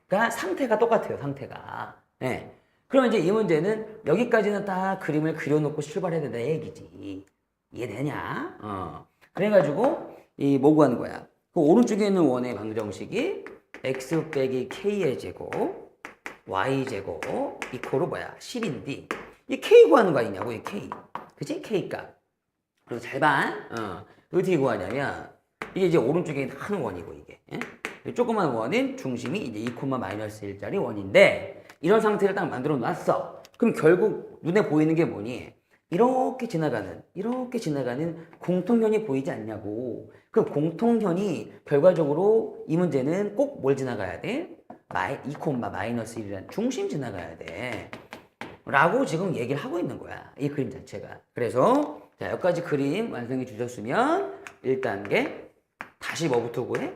때가 상태가 똑같아요. 상태가. 네. 그럼 이제 이 문제는 여기까지는 다 그림을 그려놓고 출발해야 된다 얘기지. 이해되냐? 그래가지고 이 뭐 구하는 거야? 그 오른쪽에 있는 원의 방정식이 x 빼기 k의 제곱 y 제곱 이코로 뭐야? 10인데 이 k 구하는 거 아니냐고 이 k. 그치? k 값. 그리고 잘 봐. 어떻게 구하냐면 이게 이제 오른쪽에 있는 큰 원이고 이게. 예? 조그만 원은 중심이 이제 2, 마이너스 1짜리 원인데 이런 상태를 딱 만들어 놨어. 그럼 결국 눈에 보이는 게 뭐니? 이렇게 지나가는 공통면이 보이지 않냐고. 그럼 공통면이 결과적으로 이 문제는 꼭 뭘 지나가야 돼? 2, 마이너스 1이라는 중심 지나가야 돼. 라고 지금 얘기를 하고 있는 거야. 이 그림 자체가. 그래서 자, 여기까지 그림 완성해 주셨으면 1단계 다시 뭐부터 구해?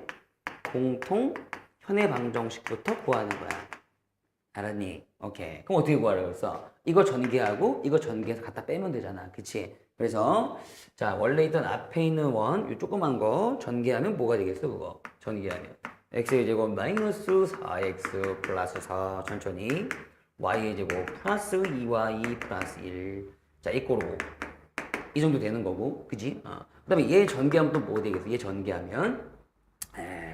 공통 현의 방정식부터 구하는 거야. 알았니? 오케이. 그럼 어떻게 구하라고 했어? 이거 전개하고 이거 전개해서 갖다 빼면 되잖아. 그치? 그래서 자 원래 있던 앞에 있는 원, 이 조그만 거 전개하면 뭐가 되겠어? 그거 전개하면 x의 제곱 마이너스 4x 플러스 4 천천히 y의 제곱 플러스 2y 플러스 1. 자 이꼬로 이 정도 되는 거고, 그지? 그 다음에 얘 전개하면 또 뭐 되겠어? 얘 전개하면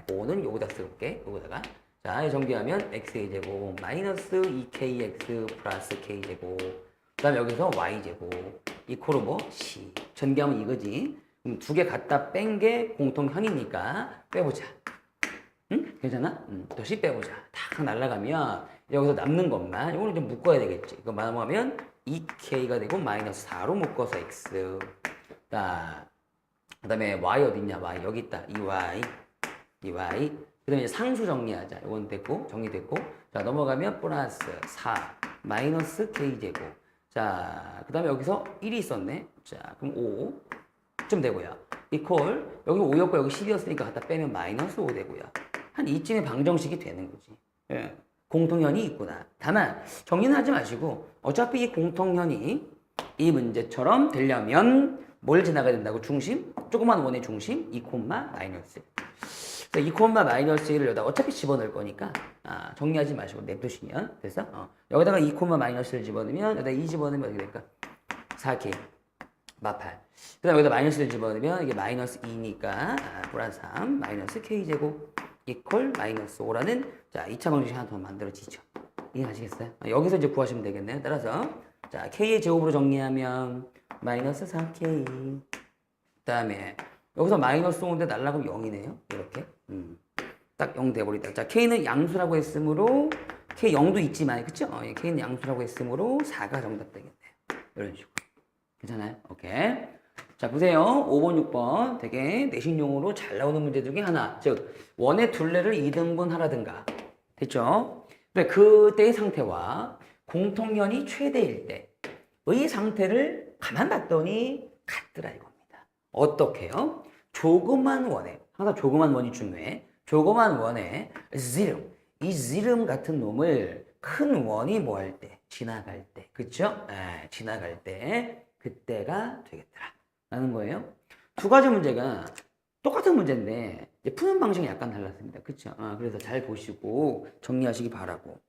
그거는 요거다 쓸게. 요거다가 자, 얘 전개하면 x의 제곱 마이너스 2kx 플러스 k제곱 그 다음에 여기서 y제곱 이코로 뭐? c 전개하면 이거지. 그럼 두 개 갖다 뺀 게 공통현이니까 빼보자. 응? 괜찮아? 또 c 빼보자. 탁 날라가면 여기서 남는 것만 이거는 좀 묶어야 되겠지. 이거 말하면 2k가 되고 마이너스 4로 묶어서 x 자, 그 다음에 y 어딨냐? y 여기 있다. 2y 그 다음에 상수 정리하자. 이건 됐고 정리됐고 자 넘어가면 플러스 4 마이너스 k제곱 자 그 다음에 여기서 1이 있었네. 자 그럼 5쯤 되고요. 이퀄 여기 5였고 여기 10이었으니까 갖다 빼면 마이너스 5 되고요. 한 이쯤에 방정식이 되는 거지. 예. 공통현이 있구나. 다만 정리는 하지 마시고 어차피 이 공통현이 이 문제처럼 되려면 뭘 지나가야 된다고? 중심? 조그만 원의 중심 2, 마이너스 2, 마이너스 1을 여기다 어차피 집어넣을 거니까 정리하지 마시고 냅두시면 됐어? 여기다가 2, 마이너스 1 집어넣으면 여기다 2 집어넣으면 어떻게 될까? 4k 마팔 그 다음에 여기다 마이너스 1 집어넣으면 이게 마이너스 2니까 플러스 3 마이너스 k제곱 이퀄 마이너스 5라는 자 2차 방정식 하나 더 만들어지죠. 이해하시겠어요? 여기서 이제 구하시면 되겠네요. 따라서 자 k의 제곱으로 정리하면 마이너스 4k 그 다음에 여기서 마이너스 5인데 날라가면 0이네요. 이렇게 딱 0 돼버리다. 자 k는 양수라고 했으므로 k 0도 있지만 그쵸? k는 양수라고 했으므로 4가 정답 되겠네요. 이런 식으로 괜찮아요? 오케이. 자 보세요. 5번 6번 되게 내신용으로 잘 나오는 문제 중에 하나 즉 원의 둘레를 2등분 하라든가 됐죠? 그때의 상태와 공통현이 최대일 때의 상태를 가만 봤더니 같더라 이겁니다. 어떻게요? 조그만 원에 항상 조그만 원이 중요해. 조그만 원에 지름 이 지름 같은 놈을 큰 원이 뭐 할 때? 지나갈 때 그쵸? 지나갈 때 그때가 되겠더라 라는 거예요. 두 가지 문제가 똑같은 문제인데 이제 푸는 방식이 약간 달랐습니다. 그쵸? 그래서 잘 보시고 정리하시기 바라고.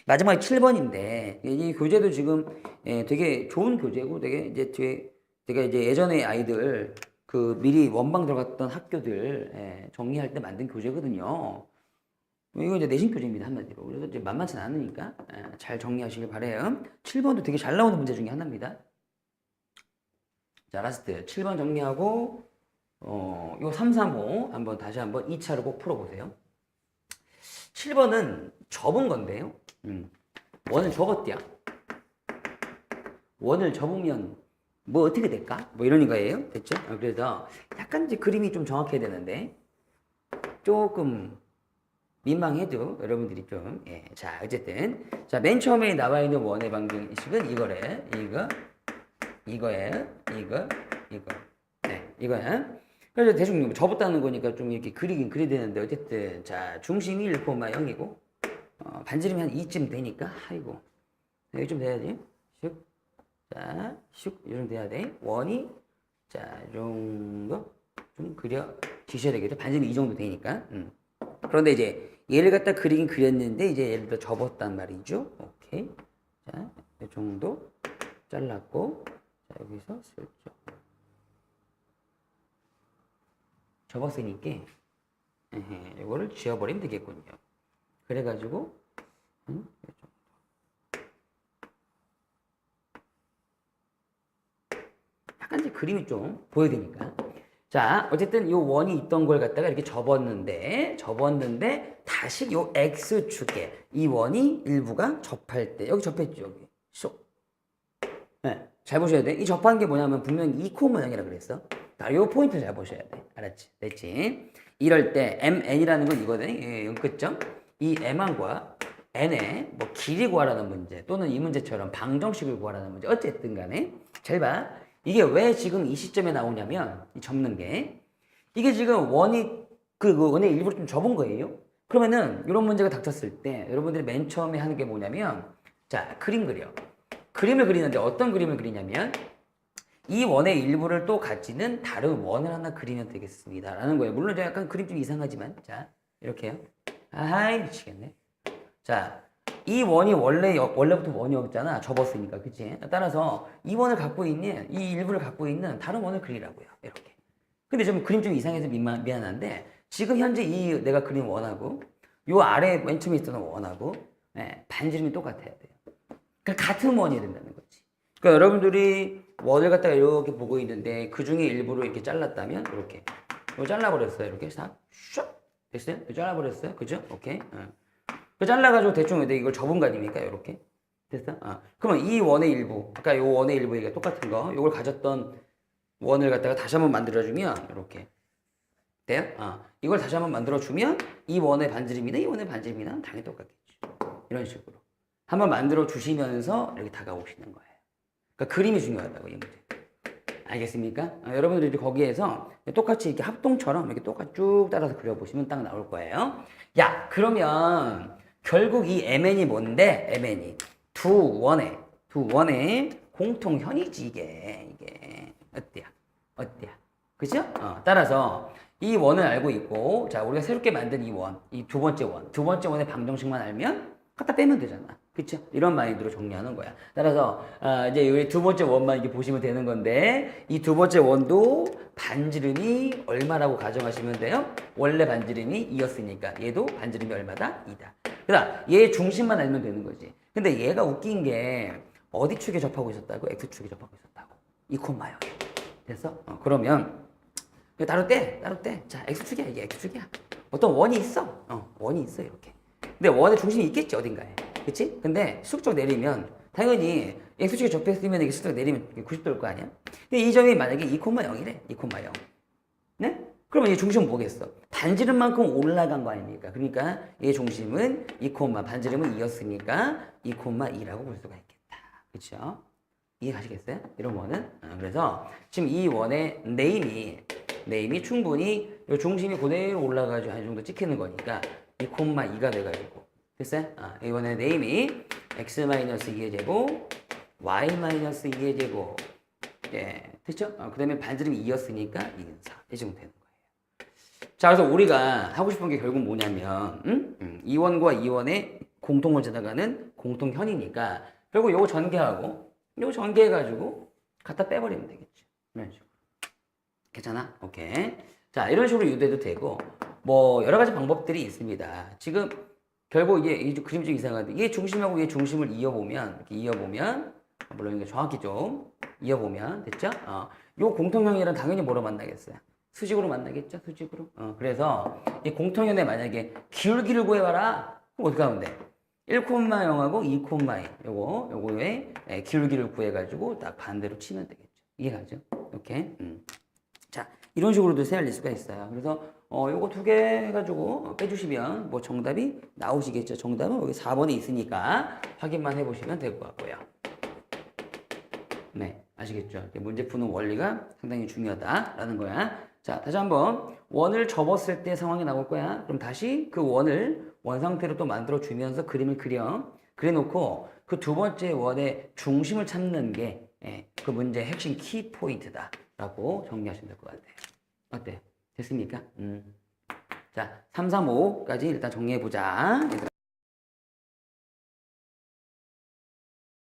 마지막에 7번인데 이 교재도 지금 되게 좋은 교재고 되게 이제 제가 이제 예전에 아이들 그 미리 원방 들어갔던 학교들 정리할 때 만든 교재거든요. 이거 이제 내신 교재입니다 한마디로. 그래서 이제 만만치 않으니까 잘 정리하시길 바래요. 7번도 되게 잘 나오는 문제 중에 하나입니다. 자, 라스트 7번 정리하고 요 3, 3, 5 한번 다시 한번 2차로 꼭 풀어보세요. 7번은 접은 건데요. 원을 접었대요. 원을 접으면 뭐 어떻게 될까? 뭐 이런 거예요. 됐죠? 그래서 약간 이제 그림이 좀 정확해야 되는데 조금 민망해도 여러분들이 좀 자 어쨌든 자 맨 처음에 나와 있는 원의 방정식은 이거래. 이거예요. 이거. 이거야. 그래서 대충 접었다는 거니까 좀 이렇게 그리긴 그려야 되는데 어쨌든 자 중심이 1,0이고 반지름이 한 2쯤 되니까 아이고 여기 좀 돼야지. 슉. 자, 슉. 이 정도 돼야 돼. 원이 자, 이 정도 좀 그려지셔야 되겠죠. 반지름이 이 정도 되니까. 그런데 이제 얘를 갖다 그리긴 그렸는데 이제 얘를 더 접었단 말이죠. 오케이. 자, 이 정도 잘랐고 자, 여기서 슬쩍 접었으니까 이거를 지워버리면 되겠군요. 그래가지고 약간 이제 그림이 좀 보여야 되니까. 자, 어쨌든 이 원이 있던 걸 갖다가 이렇게 접었는데 다시 이 x축에 이 원이 일부가 접할 때 여기 접했죠. 여기 쏙. 잘 보셔야 돼. 이 접한 게 뭐냐면 분명히 이코 모양이라 그랬어. 자, 요 포인트 잘 보셔야 돼. 알았지? 됐지? 이럴 때 mn이라는 건 이거든. 연끝점. 이 mn과 n의 뭐 길이 구하라는 문제 또는 이 문제처럼 방정식을 구하라는 문제 어쨌든 간에 잘 봐. 이게 왜 지금 이 시점에 나오냐면 이 접는 게 이게 지금 원이 그 원의 일부를 좀 접은 거예요. 그러면은 이런 문제가 닥쳤을 때 여러분들이 맨 처음에 하는 게 뭐냐면 자, 그림 그려. 그림을 그리는데 어떤 그림을 그리냐면 이 원의 일부를 또 가지는 다른 원을 하나 그리면 되겠습니다. 라는 거예요. 물론 제가 약간 그림 좀 이상하지만 자, 이렇게요. 아이, 미치겠네. 자, 이 원이 원래부터 원이었잖아. 접었으니까. 그치? 따라서 이 원을 갖고 있는, 이 일부를 갖고 있는 다른 원을 그리라고요. 이렇게. 근데 좀 그림 좀 이상해서 미안한데, 지금 현재 이 내가 그린 원하고, 요 아래 맨 처음에 있던 원하고, 예, 반지름이 똑같아야 돼요. 그러니까 같은 원이 된다는 거지. 그러니까 여러분들이 원을 갖다가 이렇게 보고 있는데, 그 중에 일부를 이렇게 잘랐다면, 이렇게. 이거 잘라버렸어요. 이렇게 싹, 슉! 됐어요? 잘라버렸어요? 그죠? 오케이. 그 잘라가지고 대충 이걸 접은 거 아닙니까? 이렇게. 됐어? 그러면 이 원의 일부, 아까 요 원의 일부 이게 똑같은 거, 요걸 가졌던 원을 갖다가 다시 한번 만들어주면, 이렇게. 돼요? 이걸 다시 한번 만들어주면, 이 원의 반지름이나 이 원의 반지름이나 당연히 똑같겠죠. 이런 식으로. 한번 만들어주시면서 이렇게 다가오시는 거예요. 그러니까 그림이 중요하다고, 이 문제. 알겠습니까? 여러분들이 이제 거기에서 똑같이 이렇게 합동처럼 이렇게 똑같이 쭉 따라서 그려보시면 딱 나올 거예요. 야, 그러면 결국 이 MN이 뭔데? MN이 두 원의 공통현이지, 이게. 어때요? 그죠? 따라서 이 원을 알고 있고, 자, 우리가 새롭게 만든 이 원, 이 두 번째 원의 방정식만 알면 갖다 빼면 되잖아. 그쵸? 이런 마인드로 정리하는 거야. 따라서, 이제 여기 두 번째 원만 이렇게 보시면 되는 건데, 이 두 번째 원도 반지름이 얼마라고 가정하시면 돼요? 원래 반지름이 2였으니까, 얘도 반지름이 얼마다? 2다. 그 다음, 얘 중심만 알면 되는 거지. 근데 얘가 웃긴 게, 어디 축에 접하고 있었다고? X축에 접하고 있었다고. 2,0. 됐어? 그러면, 따로 떼. 자, X축이야, 이게 X축이야. 어떤 원이 있어. 원이 있어, 이렇게. 근데 원의 중심이 있겠지, 어딘가에. 그치? 근데 수직적 내리면 당연히 X축에 접했으면 이게 수직적 내리면 90도일 거 아니야? 근데 이 점이 만약에 2,0이래. 2,0. 네? 그러면 이 중심은 뭐겠어? 반지름만큼 올라간 거 아닙니까? 그러니까 이 중심은 2, 반지름은 2였으니까 2,2라고 볼 수가 있겠다. 그쵸? 이해 가시겠어요? 이런 거는. 그래서 지금 이 원의 네임이 충분히 이 중심이 그대로 올라가지고 어느 정도 찍히는 거니까 2,2가 돼가지고 됐어요? 이번에 네임이 x-2의 제곱 y-2의 제곱 예, 됐죠? 그 다음에 반지름이 2였으니까 2는 4 이 정도 되는 거예요. 자, 그래서 우리가 하고 싶은 게 결국 뭐냐면 이 원과 이 원의 공통을 지나가는 공통현이니까 결국 요거 전개하고 요거 전개해가지고 갖다 빼버리면 되겠죠. 이런 식으로. 괜찮아? 오케이. 자, 이런 식으로 유도해도 되고 뭐 여러 가지 방법들이 있습니다. 지금 결국 이게 그림 좀 이상한데 얘 중심하고 얘 중심을 이어보면 물론 이게 정확히 좀 이어보면 됐죠? 요 공통형이랑 당연히 뭐로 만나겠어요? 수직으로 만나겠죠? 수직으로. 그래서 이 공통형에 만약에 기울기를 구해봐라. 그럼 어떻게 하면 돼? 1,0하고 2,2 요거의 기울기를 구해가지고 딱 반대로 치면 되겠죠. 이해가죠? 오케이. 자, 이런 식으로도 세알릴 수가 있어요. 그래서 요거 두 개 해가지고 빼주시면 뭐 정답이 나오시겠죠. 정답은 여기 4번에 있으니까 확인만 해보시면 될 것 같고요. 네, 아시겠죠? 문제 푸는 원리가 상당히 중요하다라는 거야. 자, 다시 한번 원을 접었을 때 상황이 나올 거야. 그럼 다시 그 원을 원 상태로 또 만들어 주면서 그림을 그려놓고 그 두 번째 원의 중심을 찾는 게 그 문제의 핵심 키 포인트다라고 정리하시면 될 것 같아요. 어때? 됐습니까? 자, 3, 4, 5까지 일단 정리해보자.